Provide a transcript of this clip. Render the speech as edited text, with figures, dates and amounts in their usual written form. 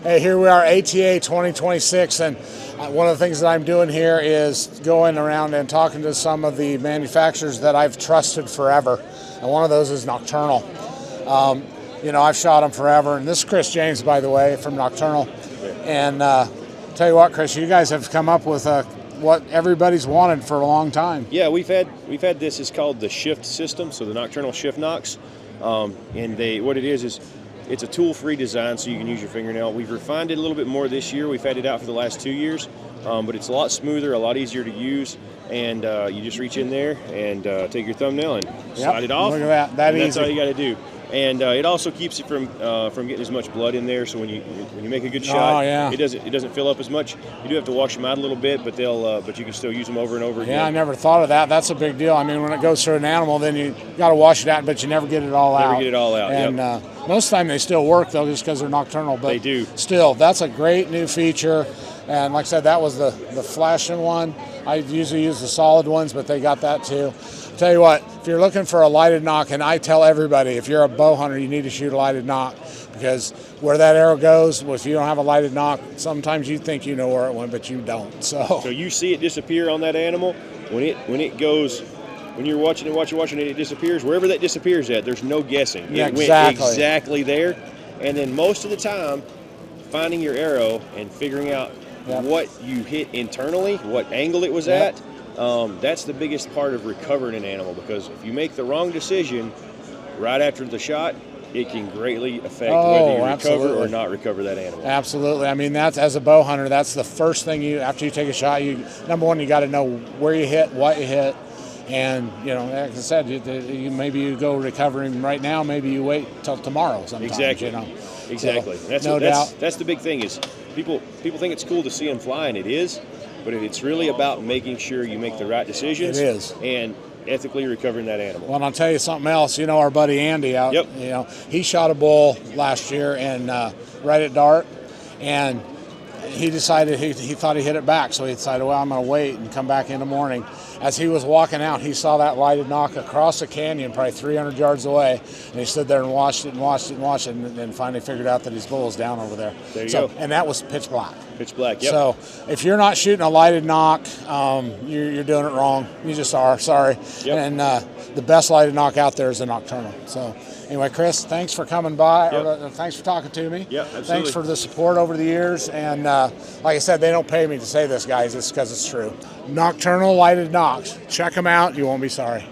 Hey, here we are, ATA 2026, and one of the things that I'm doing here is going around and talking to some of the manufacturers that I've trusted forever, and one of those is Nockturnal. You know, I've shot them forever, and this is Chris James, by the way, from Nockturnal. And tell you what, Chris, you guys have come up with what everybody's wanted for a long time. Yeah, we've had this. It's called the Shift system, so the Nockturnal Shift nocks, and what it is it's a tool-free design, so you can use your fingernail. We've refined it a little bit more this year. We've had it out for the last 2 years, but it's a lot smoother, a lot easier to use, and you just reach in there and take your thumbnail and slide it off. Look at that, That's all you got to do. And it also keeps it from getting as much blood in there. So when you make a good shot, it doesn't fill up as much. You do have to wash them out a little bit, but but you can still use them over and over again. Yeah, I never thought of that. That's a big deal. I mean, when it goes through an animal, then you got to wash it out, but you never get it all out. Never get it all out. And most of the time they still work though, just because they're nocturnal. But they do. Still, that's a great new feature. And like I said, that was the flashing one. I usually use the solid ones, but they got that too. Tell you what, if you're looking for a lighted nock, and I tell everybody, if you're a bow hunter, you need to shoot a lighted nock, because where that arrow goes, if you don't have a lighted nock, sometimes you think you know where it went, but you don't. So you see it disappear on that animal when it goes. When you're watching and it disappears, wherever that disappears at, there's no guessing. Yeah, it went exactly there. And then most of the time, finding your arrow and figuring out what you hit internally, what angle it was at, that's the biggest part of recovering an animal, because if you make the wrong decision right after the shot, it can greatly affect whether you recover or not recover that animal. Absolutely. I mean, that's, as a bow hunter, that's the first thing after you take a shot, number one, you got to know where you hit, what you hit. And, you know, like I said, maybe you go recovering right now, maybe you wait till tomorrow sometimes. Exactly. You know? Exactly. So, that's the big thing is people think it's cool to see them fly, and it is, but it's really about making sure you make the right decisions. It is. And ethically recovering that animal. Well, and I'll tell you something else. You know, our buddy Andy out, you know, he shot a bull last year and right at dark, and he decided he thought he hit it back, so he decided, well, I'm going to wait and come back in the morning. As he was walking out, he saw that lighted nock across the canyon, probably 300 yards away, and he stood there and watched it and watched it and watched it, and then finally figured out that his bull was down over there. There you go. And that was pitch black. Pitch black, yep. So if you're not shooting a lighted nock, you're doing it wrong. You just are, sorry. Yep. And the best lighted nock out there is a Nockturnal. So anyway, Chris, thanks for coming by. Thanks for talking to me. Yeah, absolutely. Thanks for the support over the years. And like I said, they don't pay me to say this, guys. It's because it's true. Nockturnal lighted nocks. Check them out. You won't be sorry.